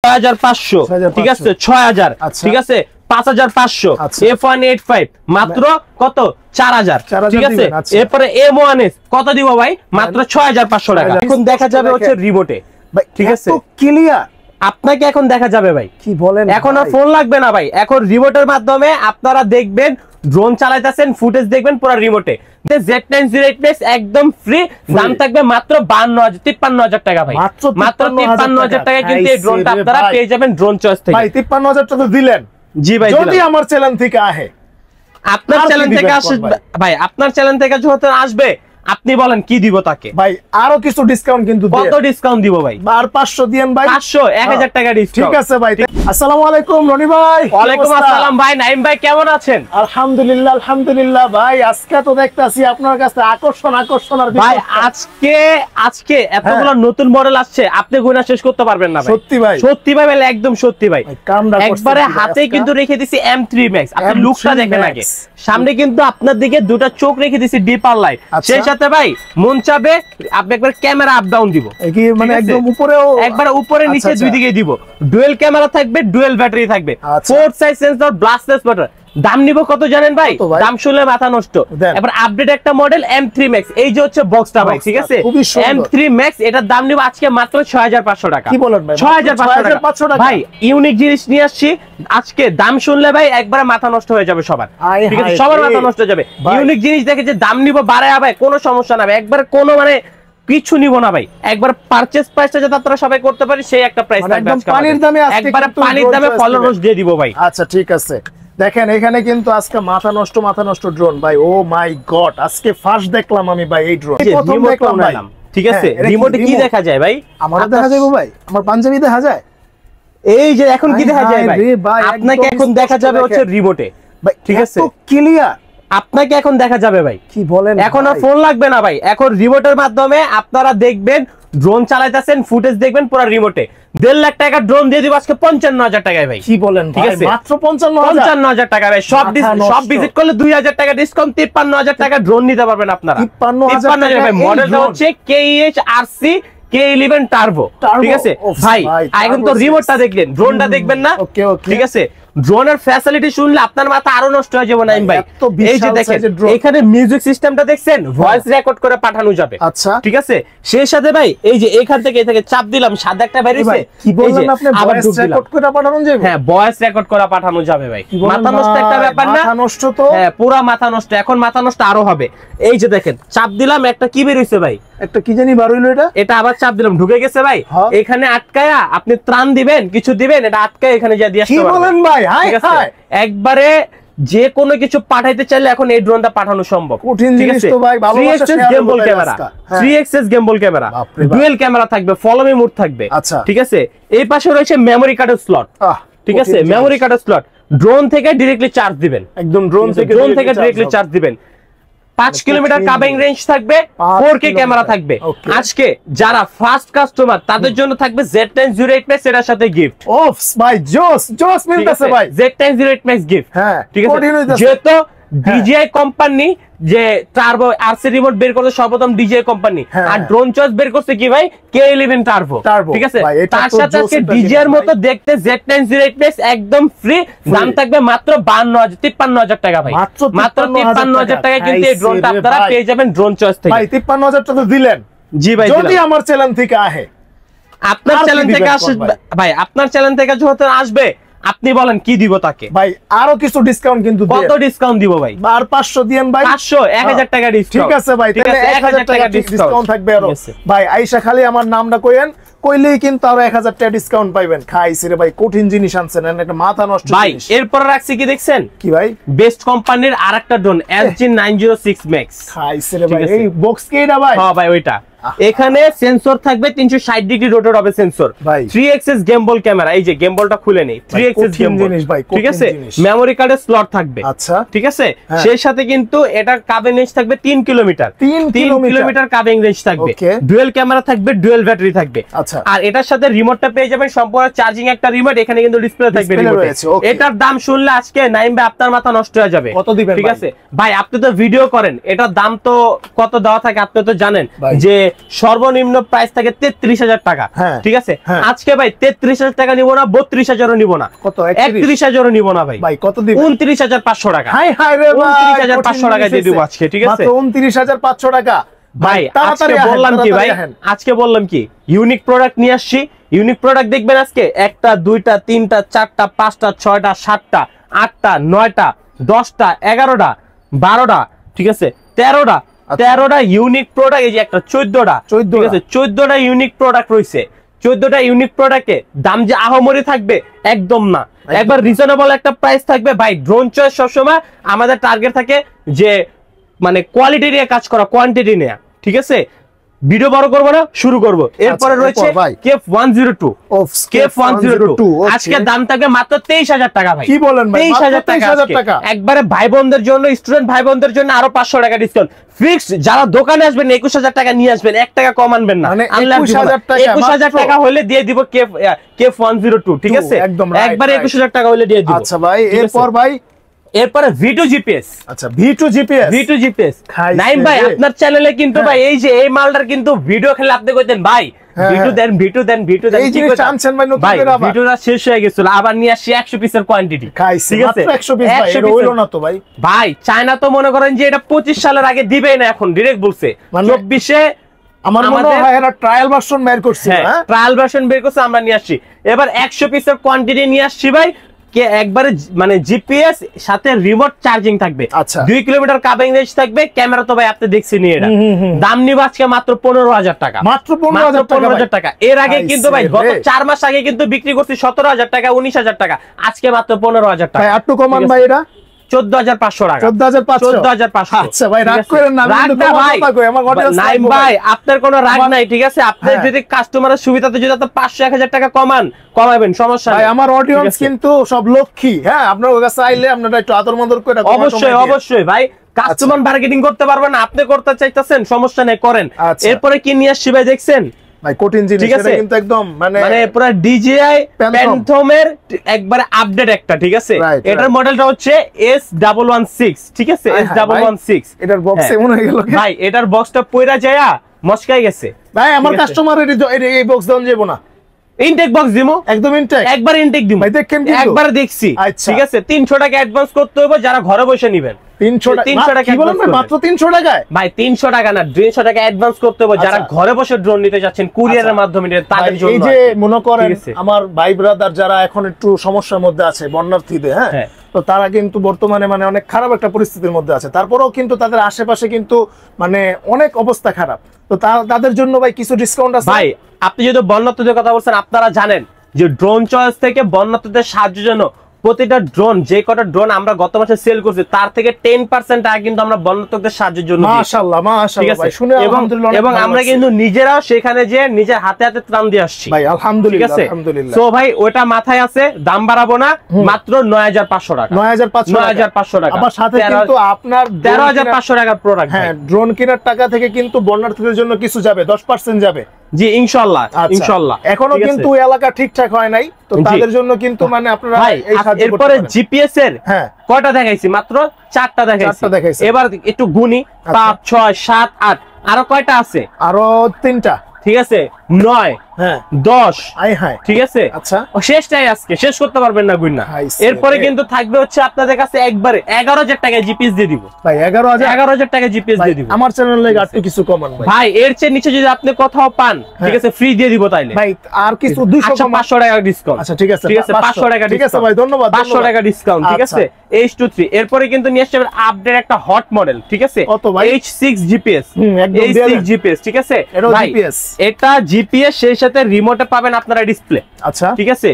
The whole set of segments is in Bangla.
6500 ঠিক আছে 6000 ঠিক আছে 5500 F185 মাত্র কত 4000 ঠিক আছে এরপরে M1S কত দিব ভাই মাত্র 6500 টাকা এখন দেখা যাবে হচ্ছে রিমোটে ঠিক আছে ক্লিয়ার আপনাকে এখন দেখা যাবে ভাই কি বলেন এখন আর ফোন লাগবে না ভাই এখন রিমোটের মাধ্যমে আপনারা দেখবেন ড্রোন চালাইতেছেন ফুটেজ দেখবেন পুরো রিমোটে Z908 একদম ফ্রি দাম থাকবে মাত্র 55000 টাকা ভাই মাত্র 53000 টাকা কিন্তু এই ড্রোনটা আপনারা পেয়ে যাবেন ড্রোন চয়েস থেকে ভাই 53000 টাকা দিলেন জি ভাই যদি আমার চ্যানেল থেকে আসে আপনার চ্যানেল থেকে আসবে ভাই আপনার চ্যানেল থেকে যখন আসবে আপনি বলেন কি দিব তাকে ভাই আরো কিছু ডিসকাউন্ট কিন্তু কত ডিসকাউন্ট দিব ভাই আর 500 দেন ভাই 500 1000 টাকা ডিসকাউন্ট ঠিক আছে ভাই আসসালামু আলাইকুম রনি ভাই ওয়ালাইকুম আসসালাম ভাই নাইম ভাই কেমন আছেন আলহামদুলিল্লাহ আলহামদুলিল্লাহ ভাই আজকে তো দেখতাছি আপনার কাছে আকর্ষণ আর ভাই আজকে এতগুলো নতুন মডেল আসছে আপনি গুণা শেষ করতে পারবেন না ভাই সত্যি ভাই একদম সত্যি ভাই একবারে হাতে কিন্তু রেখে দিছি M3 Max আপনি লুকটা দেখেন আগে সামনে কিন্তু আপনার দিকে দুটো চোখ রেখে দিছি ডিপার লাইট সেই সাথে ভাই মন চাবে আপনি একবার ক্যামেরা আপ ডাউন দিব কি মানে একদম উপরেও একবার উপরে নিচে দুই দিকে দিব ডুয়েল ক্যামেরা থাকবে ডুয়েল ব্যাটারি থাকবে 4 সাইজ সেন্সর ব্লাস্টলেস মোটর দাম নিব কত জানেন ভাই দাম শুনলে মাথা নষ্ট এবার আপডেট একটা মডেল M3 Max এই যে হচ্ছে বক্সটা ভাই ঠিক আছে M3 Max এটার দাম নিব আজকে মাত্র 6500 টাকা কি বলেন ভাই 6500 টাকা ভাই ইউনিক জিনিস নিয়ে আসছি আজকে দাম শুনলে ভাই একবারে মাথা নষ্ট হয়ে যাবে সবার ঠিক আছে সবার মাথা নষ্ট হয়ে যাবে ইউনিক জিনিস দেখে যে দাম নিব বাড়ায় ভাই কোনো সমস্যা না ভাই একবার কোনো মানে কিছু নিব না ভাই একবার পারচেজ প্রাইসটা যাতে আপনারা সবাই করতে পারি সেই একটা প্রাইস থাকবে একদম পানির দামে আজকে একবার পানির দামে ফলোয়ার্স দিয়ে দিব ভাই আচ্ছা ঠিক আছে দেখেন এখানে কিন্তু আজকে মাথা নষ্ট ড্রোন ভাই ও মাই গড আজকে ফার্স্ট দেখলাম আমি ভাই এই ড্রোন প্রথম দেখলাম ভাই ঠিক আছে রিমোটে কি দেখা যায় ভাই আমারও দেখা যায় ভাই আমার পাঞ্জাবি দেখা যায় এই যে এখন কি দেখা যায় ভাই আপনাকে এখন দেখা যাবে হচ্ছে রিমোটে ভাই ঠিক আছে ক্লিয়ার আপনাকে এখন দেখা যাবে ভাই কি বলেন এখন আর ফোন লাগবে না ভাই এখন রিমোটের মাধ্যমে আপনারা দেখবেন ড্রোন চালাইতেছেন ফুটেজ দেখবেন পুরো রিমোটে 1.5 লাখ টাকা ড্রোন দিয়ে দিব আজকে 55000 টাকায় ভাই কি বলেন ভাই মাত্র 55000 টাকা ভাই সব ভিজিট করলে 2000 টাকা ডিসকাউন্ট 53000 টাকা ড্রোন নিতে পারবেন আপনারা 55000 ভাই মডেলটা হচ্ছে KEH-RC K11 টার্বো ঠিক আছে ভাই এখন তো রিমোটটা দেখলেন ড্রোনটা দেখবেন না ঠিক আছে ড্রোনের ফ্যাসিলিটি শুনলে আপনার মাথা আরো নষ্ট হয়ে যাবে নাইম ভাই এই যে দেখেন এখানে মিউজিক সিস্টেমটা দেখছেন ভয়েস রেকর্ড করে পাঠানো যাবে আচ্ছা ঠিক আছে সেই সাথে ভাই এই যে এখান থেকে চাপ দিলাম সাদা একটা বেরিয়েছে কি বললেন আপনি ভয়েস রেকর্ড করে পাঠানো যাবে হ্যাঁ ভয়েস রেকর্ড করে পাঠানো যাবে ভাই মাথা নষ্ট একটা ব্যাপার না মাথা নষ্ট তো হ্যাঁ পুরো মাথা নষ্ট এখন মাথা নষ্ট আরো হবে এই যে দেখেন চাপ দিলাম একটা কি বের হইছে ভাই একটা কি জানি বার হইলো এটা আবার চাপ দিলাম ঢুকে গেছে ভাই এখানে আটকায়া আপনি ত্রাণ দিবেন কিছু দিবেন এটা আটকায় এখানে যা দিয়ে আসতে পারবেন কি বলেন ভাই হাই হাই একবারে যে কোনো কিছু পাঠাইতে চাইলে এখন এই ড্রোনটা পাঠানো সম্ভব কঠিন জিনিস তো ভাই ভালোবাসা share গেমবল camera 3xs গেমবল camera dual camera থাকবে ফলো মি মোড থাকবে ঠিক আছে এই পাশে রয়েছে মেমরি কার্ডের স্লট ঠিক আছে মেমরি কার্ডের স্লট ড্রোন থেকে ডাইরেক্টলি চার্জ দিবেন একদম ড্রোন থেকে ডাইরেক্টলি চার্জ দিবেন 5 কিলোমিটার কাভিং রেঞ্জ থাকবে 4K ক্যামেরা থাকবে আজকে যারা ফার্স্ট কাস্টমার তাদের জন্য থাকবে Z908 Max এর সাথে গিফট ওফ ভাই জোস মিলতেছে ভাই Z908 Max গিফট হ্যাঁ ঠিক আছে যেহেতু DJI কোম্পানি যে টার্বো RC রিমোট বের করতে সর্বপ্রথম DJI কোম্পানি আর ড্রোন চয়েস বের করতে কি ভাই K11 টার্বো ঠিক আছে তার সাথে আজকে DJI এর মতো দেখতে Z908 Max একদম ফ্রি দাম থাকবে মাত্র 53000 টাকা ভাই মাত্র 53000 টাকা কিন্তু এই ড্রোনটা আপনারা পেয়ে যাবেন ড্রোন চয়েস থেকে ভাই 53000 টাকা দিলেন জি ভাই যদি আমার চ্যানেল থেকে আসে আপনার চ্যানেল থেকে আসবে ভাই আপনার চ্যানেল থেকে যখন আসবে আপনি বলেন কি দিব তাকে ভাই আরো কিছু ডিসকাউন্ট কিন্তু কত ডিসকাউন্ট দিব ভাই আর 500 দেন ভাই 500 1000 টাকা ডিসকাউন্ট ঠিক আছে ভাই তাহলে 1000 টাকা ডিসকাউন্ট থাকবে আরো ভাই আয়েশা খালি আমার নামটা কইেন কইলেই কিন্তু আরো 1000 টাকা ডিসকাউন্ট পাইবেন খাইছি রে ভাই কঠিন জিনিস আনছেন একটা মাথা নষ্ট ভাই এরপর রাখছি কি দেখছেন কি ভাই বেস্ট কোম্পানির আরেকটা ড্রোন SG906 Max খাইছি রে ভাই এই বক্স কি এটা ভাই হ্যাঁ ভাই ওইটা এখানে সেন্সর থাকবে 360 ডিগ্রি রোটেট হবে সেন্সর 3xs গেমবল ক্যামেরা এই যে গেমবলটা খুলে নেই 3xs গেমবল ঠিক আছে মেমরি কার্ডের স্লট থাকবে আচ্ছা ঠিক আছে সেই সাথে কিন্তু এটা কাভিং রেঞ্জ থাকবে 3 কিলোমিটার 3 কিলোমিটার কাভিং রেঞ্জ থাকবে ডুয়াল ক্যামেরা থাকবে ডুয়াল ব্যাটারি থাকবে আর এটার সাথে রিমোটটা পেয়ে যাবেন সম্পূর্ণ চার্জিং একটা রিমোট এখানে কিন্তু ডিসপ্লে থাকবে রিমোটে এটার দাম শুনলে আজকে নাইম ভাই আপনার মাথা নষ্ট হয়ে যাবে কত দিবেন ঠিক আছে ভাই আপনি তো ভিডিও করেন এটার দাম তো কত দেওয়া থাকে আপনি তো জানেন যে সর্বনিম্ন প্রাইস থাকে 33,000 টাকা, ঠিক আছে। আজকে ভাই 33,000 টাকা নিব না, 32,000ও নিব না, কত 31,000ও নিব না ভাই। ভাই কত দিবেন? 29,500 টাকা। হাই হাই রে ভাই, 29,500 টাকা দিয়ে দিব আজকে, ঠিক আছে। মাত্র 29,500 টাকা ভাই। আজকে বললাম কি ভাই, আজকে বললাম কি ইউনিক প্রোডাক্ট নিয়ে আসছি। ইউনিক প্রোডাক্ট দেখবেন আজকে 1টা 2টা 3টা 4টা 5টা 6টা 7টা 8টা 9টা 10টা 11টা 12টা, ঠিক আছে, 13টা ইউনিক প্রোডাক্ট। এই যে একটা 14টা, ঠিক আছে, 14টা ইউনিক প্রোডাক্ট রয়েছে। 14টা ইউনিক প্রোডাক্টে দাম যে আহামরি থাকবে একদম না, একবার রিজনেবল একটা প্রাইস থাকবে ভাই। ড্রোন চয়েস সবসময় আমাদের টার্গেট থাকে যে মানে কোয়ালিটি নিয়ে কাজ করা, কোয়ান্টিটি নিয়ে, ঠিক আছে। ভিডিও বড় করবো না, শুরু করবো। এরপরে রয়েছে কেফ 102। কেফ 102 আজকে দাম থাকবে মাত্র 23,000 টাকা ভাই। কি বলেন ভাই? 23,000 টাকা একবারে ভাই বোনদের জন্য, স্টুডেন্ট ভাই বোনদের জন্য আরো 500 টাকা ডিসকাউন্ট ফিক্সড। যারা দোকানে আসবেন 21,000 টাকা নিয়ে আসবেন, 1 টাকা কম আনবেন না। 21,000 টাকা হলে দিয়ে দিব কেফ 102, ঠিক আছে, একবারে 21,000 টাকা হলে দিয়ে দিব। আচ্ছা ভাই, এরপর ভাই এরপরে V2 GPS। আচ্ছা V2 GPS নাইম ভাই আপনার চ্যানেলে কিন্তু ভাই এই যে এই মালটার কিন্তু ভিডিও খেলে আপনি কইতেন ভাই ভিডিও দেন ভিডিও দেন ভিডিও দেন, এই যে চান্সেন ভাই নতুন করে আবার ভিডিওটা শেষ হয়ে গেছিল, আবার নিয়ে আসি 100 পিসের কোয়ান্টিটি, ঠিক আছে, মাত্র 100 পিস ভাই, এটা হইলো না তো ভাই। ভাই চায়না তো মনে করেন যে এটা 25 সালের আগে দিবেই না, এখন ডাইরেক্ট বলছে 24-এ আমার মনে হয় এরা ট্রায়াল ভার্সন বের করছে, হ্যাঁ ট্রায়াল ভার্সন বের করছে, আমরা নিয়ে আসছি। এবার 100 পিসের কোয়ান্টিটি নিয়ে আসছি ভাই, কে একবারে মানে জিপিএস সাথে রিমোট চার্জিং থাকবে। 2 কিলোমিটার কাভিং রেঞ্জ থাকবে। ক্যামেরা তো ভাই আপনি দেখছেন, এটা দাম নিব আজকে মাত্র 15,000 টাকা। মাত্র 15,000 টাকা। এর আগে কিন্তু ভাই গত 4 মাস আগে কিন্তু বিক্রি করছি 17,000 টাকা 19,000 টাকা, আজকে মাত্র 15,000 টাকা। ভাই একটু কমান ভাই, এটা 14,500 টাকা। 14,500। আচ্ছা ভাই রাগ করেন না, রাগ না ভাই, নাইম ভাই আপনার কোনো রাগ নাই, ঠিক আছে। আপনি যদি কাস্টমারের সুবিধাতে যদি আপনি 500-1000 টাকা কমাবেন, সমস্যা নাই ভাই। আমার অডিয়েন্স কিন্তু সব লক্ষ্মী, হ্যাঁ আপনার কাছে আইলে আপনারা একটু আদর মাদর করে অবশ্যই ভাই কাস্টমার মার্কেটিং করতে পারবেন না, আপনি করতে চাইতেছেন, সমস্যা নেই, করেন। এরপরে কি নিয়ে আসছি ভাই দেখছেন ভাই, কঠিন জিনিস, এটা কিন্তু একদম মানে পুরো DJI প্যান্থমের একবারে আপডেট একটা, ঠিক আছে। এটার মডেলটা হচ্ছে S116, ঠিক আছে, S116। এটার বক্স এমন হয়ে গেল ভাই, এটার বক্সটা পয়রা যায়া মস্কাই গেছে ভাই। আমার কাস্টমার এই বক্স দাম যাবো না, ইনটেক বক্স দিমু, একদম ইনটেক, একবার ইনটেক দিমু ভাই। দেখেন কিন্তু একবার দেখছি, ঠিক আছে। 300 টাকা অ্যাডভান্স করতে হবে, যারা ঘরে বসে নেবেন। 300 টাকা কি বলেন ভাই? মাত্র 300 টাকায় ভাই, 300 টাকা না 200 টাকা অ্যাডভান্স করতে হবে, যারা ঘরে বসে ড্রোন নিতে যাচ্ছেন কুরিয়ারের মাধ্যমে, তাদের জন্য। এই যে মনে করেন আমার ভাই ব্রাদার যারা এখন একটু সমস্যার মধ্যে আছে বন্যার্থীদের, হ্যাঁ, তো তারা কিন্তু বর্তমানে মানে অনেক খারাপ একটা পরিস্থিতির মধ্যে আছে, তারপরেও কিন্তু তাদের আশেপাশে কিন্তু মানে অনেক অবস্থা খারাপ, তো তাদের জন্য ভাই কিছু ডিসকাউন্ট আছে ভাই। আপনি যদি বন্যার্থীদের কথা বলছেন, আপনারা জানেন যে ড্রোন চয়েস থেকে বন্যার্থীদের সাহায্যের জন্য প্রতিটা ড্রোন, যে কটা ড্রোন আমরা গত মাসে সেল করছি তার থেকে 10% টাকা কিন্তু আমরা বন্যার্থীদের সাহায্যের জন্য দিই। মাশাআল্লাহ মাশাআল্লাহ ভাই, শুনে আলহামদুলিল্লাহ। এবং আমরা কিন্তু নিজেরাও সেখানে যে নিজের হাতে হাতে ত্রাণ দিয়ে আসছি ভাই, আলহামদুলিল্লাহ আলহামদুলিল্লাহ। সো ভাই ওটা মাথায় আছে, দাম বাড়াবো না, মাত্র 9,500 টাকা। 9,500 টাকা। আবার সাথে কিন্তু আপনার 13,500 টাকার প্রোডাক্ট। হ্যাঁ, ড্রোন কেনার টাকা থেকে কিন্তু বন্যার্থীদের জন্য কিছু যাবে, 10% যাবে। জি ইনশাআল্লাহ ইনশাআল্লাহ। এখনো কিন্তু এলাকা ঠিকঠাক হয় নাই, তো তাদের জন্য কিন্তু মানে আপনারা এই সাহায্য করতে পারেন। এরপরে জিপিএস এর কয়টা দেখাইছি? মাত্র 4টা দেখাইছি। এবার একটু গুনি, 5 6 7 8, আরো কয়টা আছে? আরো 3টা, ঠিক আছে, 9 10, ঠিক আছে। আচ্ছা, শেষটাই আজকে, শেষ করতে পারবেন না গুণ না। এরপরে কিন্তু থাকবে হচ্ছে আপনাদের কাছে একবারে 11,000 টাকা জিপিএস দিয়ে দিব ভাই। 11,000 টাকা জিপিএস দিয়ে দিব। আমার চ্যানেলে একটু কিছু কমান ভাই, এর চেয়ে নিচে যদি আপনি কোথাও পান, ঠিক আছে, ফ্রি দিয়ে দিব তাইলে ভাই। আর কিছু 500 টাকা ডিসকাউন্ট। আচ্ছা ঠিক আছে, ঠিক আছে, 500 টাকা, ঠিক আছে ভাই, ধন্যবাদ। 500 টাকা ডিসকাউন্ট, ঠিক আছে। H23 এরপরে কিন্তু নিয়ে আসছে আপডেট একটা হট মডেল, ঠিক আছে, H6 GPS, H6 GPS, ঠিক আছে ভাই। এটা জিপিএস সেই সাথে রিমোটে পাবেন আপনারা ডিসপ্লে। আচ্ছা ঠিক আছে,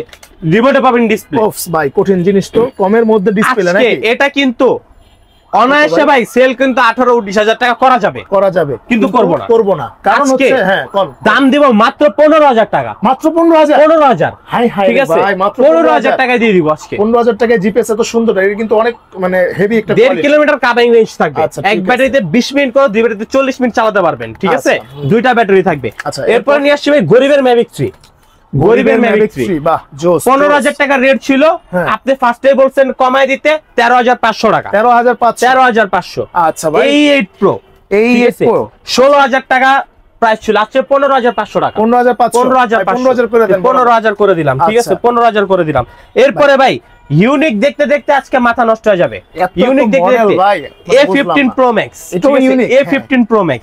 রিমোটে পাবেন ডিসপ্লে। ওফস ভাই, কঠিন জিনিস তো, কমের মধ্যে ডিসপ্লে নাকি? এটা কিন্তু অনায়াসে ভাই সেল কিন্তু 18-19,000 টাকা করা যাবে, কিন্তু করব না। কারণ হচ্ছে দাম দিব মাত্র 15,000 টাকা। মাত্র 15,000? হাই হাই, ঠিক আছে, 15,000 টাকা দিয়ে দিব আজকে। 15,000 টাকায় জিপিএস এত সুন্দর, এটা কিন্তু অনেক মানে হেভি একটা 1.5 কিলোমিটার কাভিং রেঞ্জ থাকবে। এক ব্যাটারিতে 20 মিনিট করে, দুই ব্যাটারিতে 40 মিনিট চালাতে পারবেন, ঠিক আছে, দুইটা ব্যাটারি থাকবে। এরপর নিয়ে আসছি ভাই গরিবের ম্যাভিক 3। গরিবের ম্যাভিক 3 বাহ জোস। 15,000 টাকা রেট ছিল, আপনি ফার্স্টে বলছেন কমায় দিতে 13,500 টাকা। 13,500। আচ্ছা ভাই, এই 8 Pro 16,000 টাকা প্রাইস ছিল আজকে 15500 টাকা। 15500 করে দিলাম, ঠিক আছে 15000 করে দিলাম। এরপরে ভাই ইউনিক দেখতে দেখতে আজকে মাথা নষ্ট হয়ে যাবে। ইউনিক দেখতে দেখতে A15 Pro Max, এটা ইউনিক A15 Pro Max,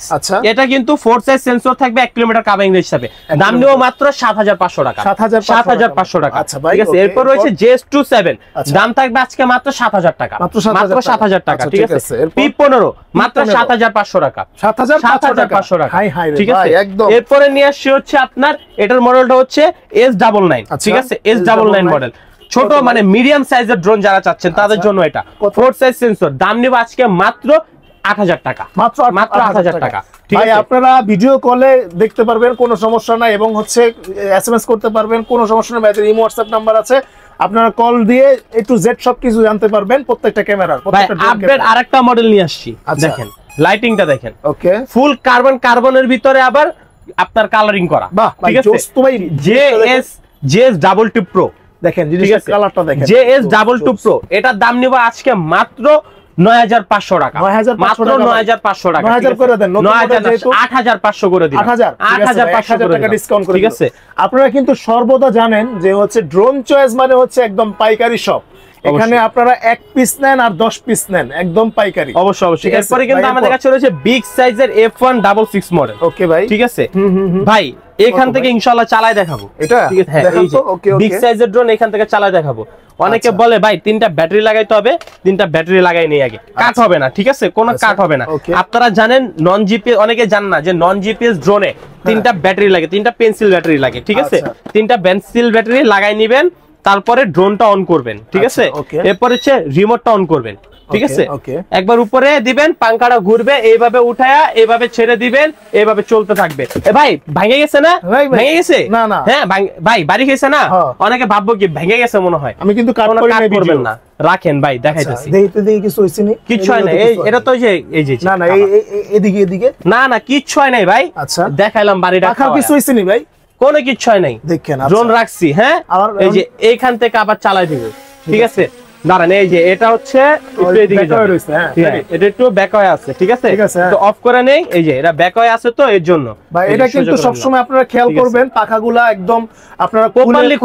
এটা কিন্তু 4 সাইজ সেন্সর থাকবে, 1 কিলোমিটার কাভারিং রেঞ্জ থাকবে, দাম নিও মাত্র 7500 টাকা। 7500 টাকা, ঠিক আছে। এরপর রয়েছে JS27, দাম থাকবে আজকে মাত্র 7000 টাকা, মাত্র 7000 টাকা, ঠিক আছে। P15 মাত্র 7500 টাকা, 7500 টাকা, ঠিক আছে। এরপরে নিয়ে আসছে হচ্ছে আপনার এটার মডেলটা হচ্ছে S99, ঠিক আছে, S99 মডেল, ছোট মানে মিডিয়াম সাইজের ড্রোন যারা চাচ্ছেন তাদের জন্য এটা 4 সাইজ সেন্সর, দাম নিব আজকে মাত্র 8000 টাকা, মাত্র 8000 টাকা। ভাই আপনারা ভিডিও কলে দেখতে পারবেন, কোনো সমস্যা নাই, এবং হচ্ছে এসএমএস করতে পারবেন, কোনো সমস্যা নাই। ভাইদের ইমো হোয়াটসঅ্যাপ নাম্বার আছে, আপনারা কল দিয়ে A to Z সবকিছু জানতে পারবেন প্রত্যেকটা ক্যামেরার। আপডেট আরেকটা মডেল নিয়ে আসছি, দেখেন লাইটিংটা দেখেন, ওকে, ফুল কার্বনের ভিতরে আবার আপনার কালারিং করা, ঠিক আছে। JS22 Pro দেখেন, কালারটা দেখেন, JS22 Pro, এটার দাম নিব আজকে মাত্র 9500 টাকা, মাত্র 9500 টাকা, 9000 করে দেন, 8500 করে দিন, 8500 টাকা ডিসকাউন্ট করে, ঠিক আছে। আপনারা কিন্তু সর্বদা জানেন যে হচ্ছে ড্রোন চয়েস মানে হচ্ছে একদম পাইকারি শপ। এখানে আপনারা 1 পিস নেন আর 10 পিস নেন, একদম পাইকারি। অবশ্যই। এরপরে কিন্তু আমাদের কাছে রয়েছে বিগ সাইজের F166 মডেল, ওকে ভাই, ঠিক আছে। ভাই এখান থেকে ইনশাআল্লাহ চালায় দেখাবো, এটা বিগ সাইজের ড্রোন এখান থেকে চালায় দেখাবো। অনেকে বলে ভাই 3টা ব্যাটারি লাগাইতে হবে, 3টা ব্যাটারি লাগাই নেই আগে, কাট হবে না, ঠিক আছে, কোনো কাট হবে না। আপনারা জানেন নন জিপিএস, অনেকে জানেন না যে নন জিপিএস ড্রোনে 3টা ব্যাটারি লাগে, 3টা পেন্সিল ব্যাটারি লাগে, ঠিক আছে। 3টা পেন্সিল ব্যাটারি লাগাই নিবেন, তারপরে ড্রোনটা অন করবেন, ঠিক আছে। এরপর হচ্ছে রিমোটটা অন করবেন, ঠিক আছে। একবার উপরে দিবেন, পাঙ্খাটা ঘুরবে, এইভাবে উঠায়া এইভাবে ছেড়ে দিবেন, এইভাবে চলতে থাকবে। ভাই ভেঙে গেছে না? ভেঙে গেছে না না, হ্যাঁ ভাই বাড়ি খেয়েছে না, অনেকে ভাববো কি ভেঙে গেছে মনে হয়। আমি কিন্তু কাট করবেন না, রাখেন ভাই, দেখাইতেছি। দেখি কিছু হইছে নি, কিচ্ছু হয় না। এটা তো এই যে না না, এদিকে না কিচ্ছু হয় নাই ভাই। আচ্ছা দেখাইলাম বাড়িটা, কিছু হইছে নি ভাই, কোনো কিচ্ছু হয় নাই, দেখেন ড্রোন রাখছি। হ্যাঁ এই যে এইখান থেকে আবার চালাই দিব, ঠিক আছে। দাঁড়ান, এই যে এটা হচ্ছে একটু এদিকে যাবে, এটা একটু ব্যাক হয়ে আছে, ঠিক আছে, তো অফ করে নেই। এই যে এটা ব্যাক হয়ে আছে, তো এর জন্য ভাই এটা কিন্তু সব সময় আপনারা খেয়াল করবেন, পাখাগুলা একদম আপনারা প্রপারলি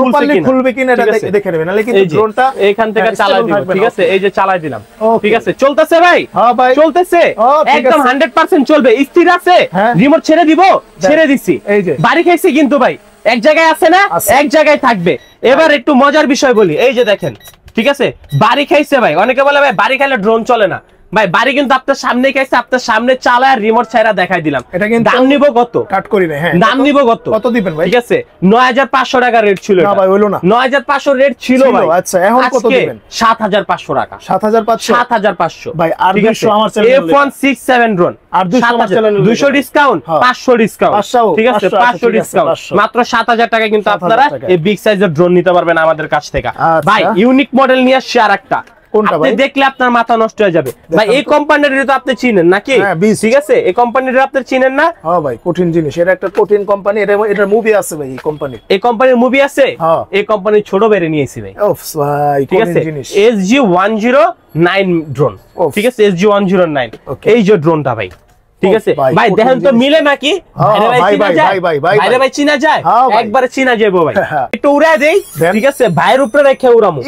খুলবে কিনা এটা দেখে নেবেন, নালে কিন্তু ড্রোনটা এইখান থেকে চালাই দিব, ঠিক আছে। এই যে চালাই দিলাম, ঠিক আছে, চলতেছে ভাই, হ্যাঁ ভাই চলতেছে, একদম 100% চলবে, স্থির আছে। রিমোট ছেড়ে দিব, ছেড়ে দিছি, এই যে বাড়ি খাইছি কিন্তু ভাই, এক জায়গায় আছে না, এক জায়গায় থাকবে। এবার একটু মজার বিষয় বলি, এই যে দেখেন, ঠিক আছে, বাড়ি খাইছে ভাই। অনেকে বলে ভাই বাড়ি খাইলে ড্রোন চলে না, ভাই বাড়ি কিন্তু আপনার সামনে খাইছে, আপনার সামনে চালায় আর রিমোট ছাইরা দেখাই দিলাম। এটা কিন্তু দাম নিব কত, কাট করি না, হ্যাঁ দাম নিব কত দিবেন ভাই, ঠিক আছে। 9500 টাকা রেট ছিল, না ভাই হলো না, 9500 রেট ছিল ভাই। আচ্ছা এখন কত দিবেন? 7500 টাকা, 7500 ভাই। আর 200 আমার চ্যানেলে F167 ড্রোন, আর 200 আমার চ্যানেলে 200 ডিসকাউন্ট, 500 ডিসকাউন্ট, ঠিক আছে, 500 ডিসকাউন্ট, মাত্র 7000 টাকা কিন্তু আপনারা এই বিগ সাইজের ড্রোন নিতে পারবেন আমাদের কাছ থেকে। ভাই ইউনিক মডেল নিয়ে আসছে আরেকটা, আপনি দেখলে আপনার মাথা নষ্ট হয়ে যাবে ভাই। এই কোম্পানিটা তো আপনি চিনেন নাকি? ঠিক আছে, এই কোম্পানিটা আপনি চিনেন না? হ্যাঁ ভাই, কঠিন জিনিস, এটা একটা কঠিন কোম্পানি, এটার মুভি আছে ভাই। এই কোম্পানির মুভি আছে, এই কোম্পানির ছোট বেরে নিয়েছি ভাই। ওফ ভাই, ঠিক আছে, SG109 ড্রোন, ঠিক আছে, SG109 এই যে ড্রোনটা ভাই, ঠিক আছে ভাই। দেখেন তো মিলে নাকি? ভাইরে ভাই চিনা যায়, একবারে চিনা যাবো ভাই। একটু উড়ায় দেই, ঠিক আছে, ভাইয়ের উপরে রেখে উড়ামু,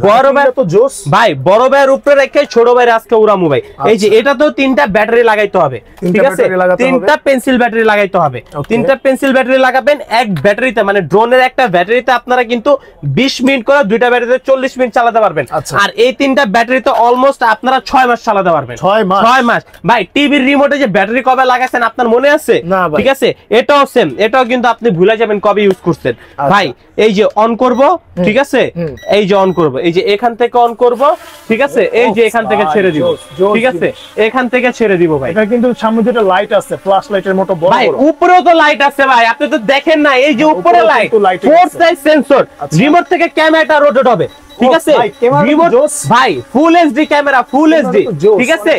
বড় ভাই তো জোস ভাই, বড় ভাইয়ের উপরে রেখে ছোট ভাইয়ের আজকে উড়ামু ভাই। এই যে এটা তো 3টা ব্যাটারি লাগাইতে হবে, ঠিক আছে, 3টা পেন্সিল ব্যাটারি লাগাইতে হবে, 3টা পেন্সিল ব্যাটারি লাগাবেন এক ব্যাটারিতে, মানে ড্রোনের একটা ব্যাটারিতে আপনারা কিন্তু 20 মিনিট করে, 2টা ব্যাটারিতে 40 মিনিট চালাতে পারবেন। আর এই 3টা ব্যাটারিতে অলমোস্ট আপনারা 6 মাস চালাতে পারবেন, 6 মাস ভাই। টিভির রিমোটে যে ব্যাটারি কবে লাগাইছেন আপনার মনে আছে? ঠিক আছে, এটাও সেম, এটাও কিন্তু আপনি ভুলে যাবেন কবে ইউজ করছেন ভাই। এই যে অন করব, ঠিক আছে, এই যে অন করব, এই যে এখান থেকে অন করব, ঠিক আছে, এই যে এখান থেকে ছেড়ে দিব, ঠিক আছে, এখান থেকে ছেড়ে দিব ভাই। এটা কিন্তু সামনে যেটা লাইট আছে, ফ্ল্যাশ লাইটের মতো বড় ভাই, উপরেও তো লাইট আছে ভাই, আপনি তো দেখেন না, এই যে উপরে লাইট, 4 সাইজ সেন্সর, রিমোট থেকে ক্যামেরাটা রোটেট হবে, ঠিক আছে, রিমোট ভাই, full HD camera, full HD, ঠিক আছে,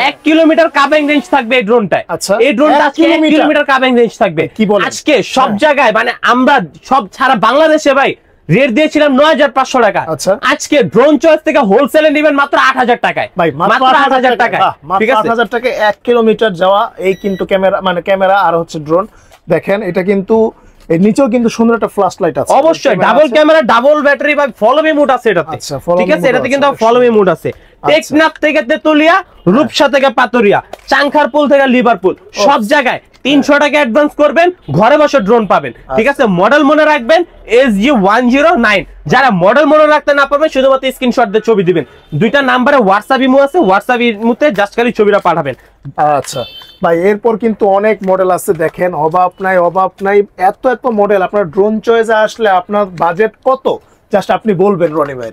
1 কিলোমিটার কাভিং রেঞ্জ থাকবে এই ড্রোনটায়। এই ড্রোনটা 1 কিলোমিটার কাভিং রেঞ্জ থাকবে আজকে সব জায়গায়, মানে আমরা সব সারা বাংলাদেশে ভাই রেট দিয়েছিলাম 9500 টাকা, আজকে ড্রোন চয়েস থেকে হোলসেলে নেবেন মাত্র 8000 টাকায় ভাই, মাত্র 8000 টাকায়। ঠিক আছে, 8000 টাকায় 1 কিলোমিটার যাওয়া এই কিন্তু ক্যামেরা, মানে ক্যামেরা আর হচ্ছে ড্রোন। দেখেন এটা কিন্তু এর নিচেও কিন্তু সুন্দর একটা ফ্ল্যাশ লাইট আছে, অবশ্যই ডাবল ক্যামেরা, ডাবল ব্যাটারি ভাই, ফলো মি মোড আছে এটাতে। ঠিক আছে, এটাতে কিন্তু ফলো মি মোড আছে। টেকনাফ থেকে তেতুলিয়া, রূপসা থেকে পাতুরিয়া, চাংখারপুল থেকে লিভারপুল, সব জায়গায় 300 টাকা অ্যাডভান্স করবেন, ঘরে বসে ড্রোন পাবেন। ঠিক আছে, মডেল মনে রাখবেন SG109। যারা মডেল মনে রাখতে না পারবেন শুধুমাত্র স্ক্রিনশট দিয়ে ছবি দিবেন। দুইটা নাম্বারে হোয়াটসঅ্যাপ ইমো আছে, হোয়াটসঅ্যাপ ইমোতে জাস্ট খালি ছবিটা পাঠাবেন। আচ্ছা ভাই, এরপর কিন্তু অনেক মডেল আছে, দেখেন অভাব নাই অভাব নাই, এত এত মডেল। আপনার ড্রোন চয়েসে আসলে আপনার বাজেট কত জাস্ট আপনি বলবেন রনি ভাই,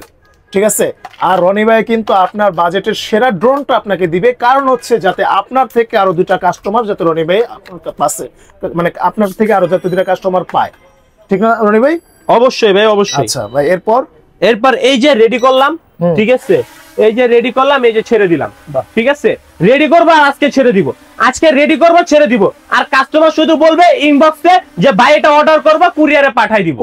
ঠিক আছে? আর রনি ভাই কিন্তু আপনার বাজেটের সেরা ড্রোনটা আপনাকে দিবে, কারণ হচ্ছে যাতে আপনার থেকে আরো দুটা কাস্টমার, যাতে রনি ভাই আপনার পাশে, মানে আপনার থেকে আরো যাতে দুটা কাস্টমার পায়, ঠিক না রনি ভাই? অবশ্যই ভাই, অবশ্যই। আচ্ছা ভাই, এরপর এই যে রেডি করলাম, ঠিক আছে, এই যে রেডি করলাম, এই যে ছেড়ে দিলাম। ঠিক আছে, রেডি করবো আর আজকে ছেড়ে দিব, আজকে রেডি করবো ছেড়ে দিব। আর কাস্টমার শুধু বলবে ইনবক্সে যে ভাই এটা অর্ডার করবো, কুরিয়ারে পাঠাই দিব।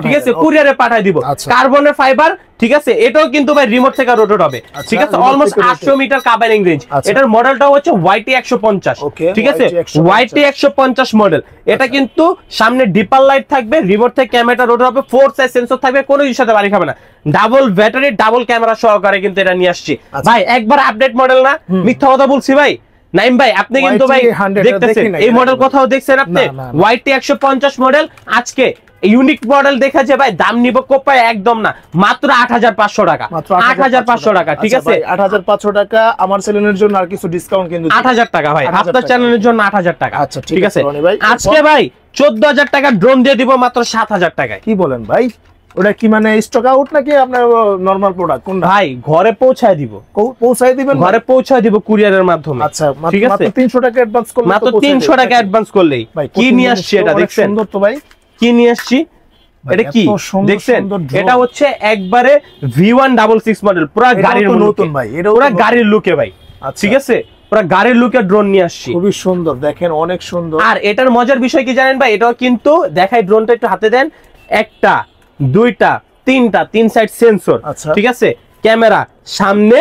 ঠিক আছে, কুরিয়ারে পাঠাই দিব। কার্বনের ফাইবার, ঠিক আছে, এটাও কিন্তু ভাই রিমোট থেকে রোটেট হবে। ঠিক আছে, অলমোস্ট 800 মিটার কাভারিং রেঞ্জ। এটার মডেলটা হচ্ছে YT 150। ঠিক আছে, YT 150 মডেল। এটা কিন্তু সামনে ডিপার লাইট থাকবে, রিমোট থেকে ক্যামেরাটা রোটেট হবে, 4 সাইজ সেন্সর থাকবে, কোনো কিছুর সাথে বাড়ি খাবে না। ডাবল ব্যাটারি, ডাবল ক্যামেরা সহকারে কিন্তু এটা নিয়ে আসছি ভাই। একবার আপডেট মডেল না, মিথ্যা কথা বলছি ভাই? নাইম ভাই, আপনি কিন্তু ভাই দেখতেছেন এই মডেল কোথাও দেখছেন আপনি? YT 150 model. আজকে ইউনিক মডেল দেখাচ্ছে ভাই, দাম নিব কোপায় একদম না, মাত্র 8500 টাকা, 8500 টাকা। ঠিক আছে, 8500 টাকা। আমার চ্যানেলের জন্য আর কিছু ডিসকাউন্ট কিন্তু 8000 টাকা ভাই, আপনার চ্যানেলের জন্য 8000 টাকা। আচ্ছা ঠিক আছে, আজকে ভাই 14000 টাকা ড্রোন দিয়ে দিব মাত্র 7000 টাকায়। কি বলেন ভাই? ওটা কি মানে স্টক আউট নাকি আপনার নরমাল প্রোডাক্ট কোনটা? ভাই ঘরে পৌঁছায় দিব, পৌঁছায় দিবেন, ঘরে পৌঁছায় দিব কুরিয়ারের মাধ্যমে। আচ্ছা ঠিক আছে, মাত্র 300 টাকা অ্যাডভান্স করলে, মাত্র 300 টাকা অ্যাডভান্স করলেই। কি নিয়ে আসছি এটা দেখছেন? সুন্দর তো ভাই, কি নিয়ে আসছি এটা কি দেখছেন? এটা হচ্ছে একবারে V166 মডেল, পুরো গাড়ির নতুন ভাই, এটা পুরো গাড়ির লুকে ভাই। ঠিক আছে, পুরো গাড়ির লুকে ড্রোন নিয়ে আসছি, খুবই সুন্দর, দেখেন অনেক সুন্দর। আর এটার মজার বিষয় কি জানেন ভাই? এটাও কিন্তু দেখাই, ড্রোনটা একটু হাতে দেন, একটা দুইটা তিনটা, 3 সাইড সেন্সর। ঠিক আছে, ক্যামেরা সামনে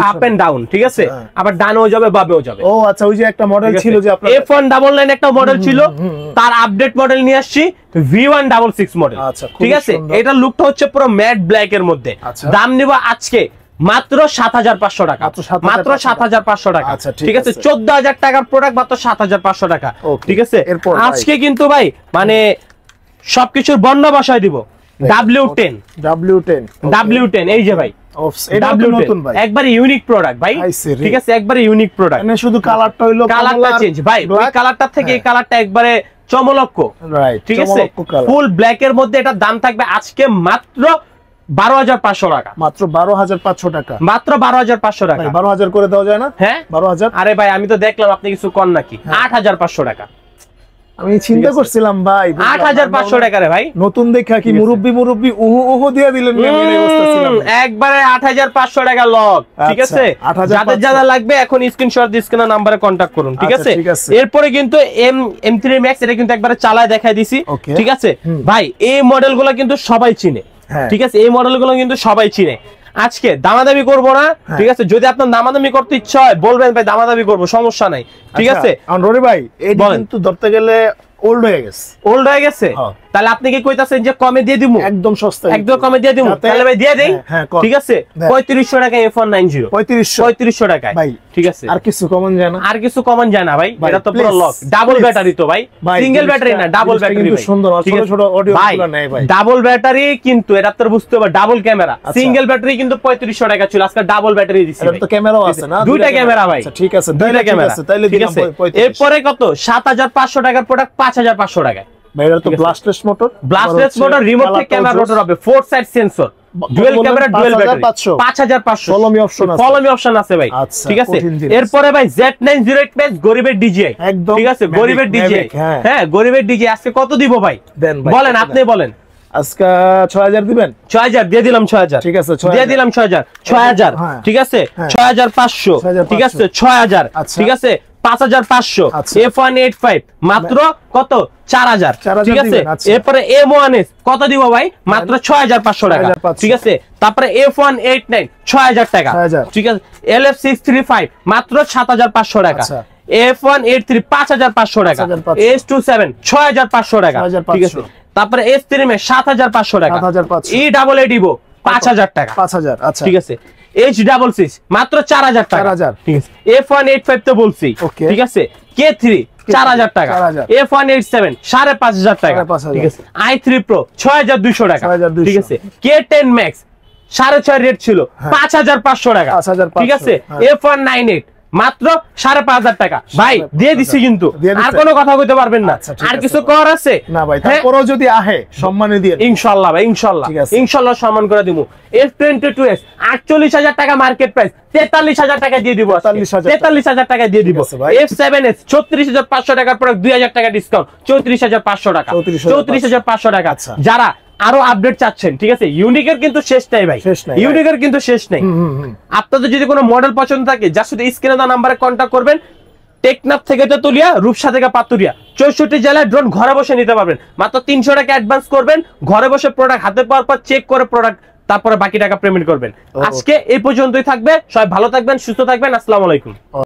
আপ এন্ড ডাউন। ঠিক আছে, আবার ডানও যাবে বামেও যাবে। ও আচ্ছা, ওই যে একটা মডেল ছিল যে আপনার F199 একটা মডেল ছিল, তার আপডেট মডেল নিয়ে আসছি V166 মডেল। ঠিক আছে, এটা লুকটা হচ্ছে পুরো ম্যাট ব্ল্যাক এর মধ্যে। দাম নিব আজকে মাত্র 7500 টাকা, মাত্র 7500 টাকা। ঠিক আছে, 14000 টাকার প্রোডাক্ট মাত্র 7500 টাকা। ঠিক আছে, আজকে কিন্তু ভাই মানে সবকিছুর বর্ণ বসায় দিব। W10 এই যে ভাই, একবারে ইউনিক প্রোডাক্ট ভাই। ঠিক আছে, একবারে ইউনিক প্রোডাক্ট, মানে শুধু কালারটা হইলো, কালারটা চেঞ্জ ভাই, ওই কালারটা থেকে এই কালারটা একবারে চমলক্ষ। ঠিক আছে, ফুল ব্ল্যাক এর মধ্যে এটার দাম থাকবে আজকে মাত্র 12500 টাকা, মাত্র 12500 টাকা, মাত্র 12500 টাকা। 12000 করে দেওয়া যায় না? হ্যাঁ 12000। আরে ভাই আমি তো দেখলাম আপনি কিছু কম নাকি, 8500 টাকা। আমি চিন্তা করছিলাম ভাই 8500 টাকা রে ভাই, নতুন দেখা কি মুরব্বি উহু দিয়ে দিলেন, একবারে 8500 টাকা লক। ঠিক আছে, যাদের যারা লাগবে এখন স্ক্রিনশট দিয়ে স্ক্রিনের নম্বরে কন্টাক্ট করুন। ঠিক আছে, এরপরে কিন্তু M3 Max এটা কিন্তু একবারে চালায় দেখাই দিছি। ঠিক আছে ভাই, এই মডেলগুলো কিন্তু সবাই চিনে। ঠিক আছে, এই মডেলগুলো কিন্তু সবাই চিনে। আজকে দামাদামি করবো না। ঠিক আছে, যদি আপনার দামাদামি করতে ইচ্ছা হয় বলবেন ভাই, দামাদামি করবো, সমস্যা নাই। ঠিক আছে রনি ভাই, এই কিন্তু ধরতে গেলে ওল্ড হয়ে গেছে, ওল্ড হয়ে গেছে। তাহলে আপনি কি কইতাছেন যে কমে দিয়ে দিমু? একদম সস্তা, একদম কমে দিয়ে দিমু। তাহলে ভাই দিয়ে দেই। ঠিক আছে, 3500 টাকা F190, 3500 টাকায় ভাই। ঠিক আছে, আর কিছু কমন যায় না, আর কিছু কমন যায় না ভাই। এটা তো পুরো লক, ডাবল ব্যাটারি তো ভাই, সিঙ্গেল ব্যাটারি না, ডাবল ব্যাটারি। কিন্তু সুন্দর ছোট ছোট অডিও গুলো নেই ভাই, ডাবল ব্যাটারি কিন্তু এটা তো বুঝতে হবে, ডাবল ক্যামেরা। সিঙ্গেল ব্যাটারি কিন্তু 3500 টাকা ছিল, আজকে ডাবল ব্যাটারি দিছি। এটা তো ক্যামেরাও আছে না, দুইটা ক্যামেরা ভাই। ঠিক আছে, দুইটা ক্যামেরা। তাইলে ঠিক আছে, এরপরে কত 7500 টাকার প্রোডাক্ট 5500 টাকায় ভাই। এটা তো ব্লাস্টলেস মোটর, রিমোট থেকে ক্যামেরা রোটর হবে, 4 side sensor, dual camera, dual battery, 5500। Follow me option আছে, ফলোমি অপশন আছে ভাই। ঠিক আছে, এরপরে ভাই Z908 Max গরিবের ডিজিআই। ঠিক আছে, গরিবের ডিজিআই। হ্যাঁ, গরিবের ডিজিআই আজকে কত দিব ভাই? বলেন, আপনি বলেন। আজকে 6000 দিবেন? 6000 দিয়ে দিলাম, 6000। ঠিক আছে, দিয়ে দিলাম 6000। 6000 ঠিক আছে, 6500 ঠিক আছে, 6000 ঠিক আছে, 5500, আচ্ছা। F185 মাত্র কত 4000, 4000 ঠিক আছে। দিবেন, আচ্ছা। এরপরে M1S কত দিব ভাই, মাত্র 6500 টাকা, 6500 ঠিক আছে। তারপরে F189 6000 টাকা, 6000 ঠিক আছে। LF635 মাত্র 7500 টাকা, আচ্ছা। F183 5500 টাকা, 5500, S27 6500 টাকা, 6500, ঠিক আছে। তারপরে S3 মে 7500 টাকা, 7500, E88 5000 টাকা, 5000, আচ্ছা, ঠিক আছে। H66 মাত্র 4000 টাকা, 4000, ঠিক আছে। F185 তো বলছি, Okay. ঠিক আছে। K3 4000 টাকা, 4000, F187 5500 টাকা, 5500, ঠিক আছে। i3 Pro 6200 টাকা, 6200, ঠিক আছে। K10 Max 6.5 রেট ছিল 5500 টাকা, 5500, ঠিক আছে। হ্যাঁ। F198 মাত্র 5500 টাকা, ভাই 5500 দিয়ে দিছি কিন্তু দিয়ে দিছে। আর কোনো কথা কইতে পারবেন না, আচ্ছা, ঠিক আর আছে কিছু ভাই। কর আছে না ভাই, হ্যাঁ? তারপরেও যদি আহে সম্মানে দিয়ে ইনশাআল্লাহ ভাই, ইনশাআল্লাহ, ঠিক আছে। ইনশাআল্লাহ সম্মান করে দিব। F22s 48000 টাকা মার্কেট প্রাইস, 43000 টাকা দিয়ে দিব, 43000 টাকা দিয়ে দিব। ঠিক আছে ভাই। F7s 34500 টাকার প্রোডাক্ট 2000 টাকা ডিসকাউন্ট, 34500 টাকা, 34500 টাকা। আচ্ছা। যারা আরো আপডেট চাচ্ছেন, ঠিক আছে, ইউনিকের কিন্তু শেষ নাই ভাই, শেষ নাই, ইউনিকের কিন্তু শেষ নাই। আপনাদের যদি কোনো মডেল পছন্দ থাকে, যা শুধু স্ক্রিনে দেওয়া নাম্বারে কন্ট্যাক্ট করবেন। টেকনাফ থেকে তেতুলিয়া, রূপসা থেকে পাতুরিয়া, 64 জেলায় ড্রোন ঘরে বসে নিতে পারবেন। মাত্র 300 টাকা অ্যাডভান্স করবেন, ঘরে বসে প্রোডাক্ট হাতে পাওয়ার পর চেক করে প্রোডাক্ট, তারপরে বাকি টাকা পেমেন্ট করবেন। আজকে এই পর্যন্তই থাকবে, সবাই ভালো থাকবেন, সুস্থ থাকবেন, আসসালামু আলাইকুম।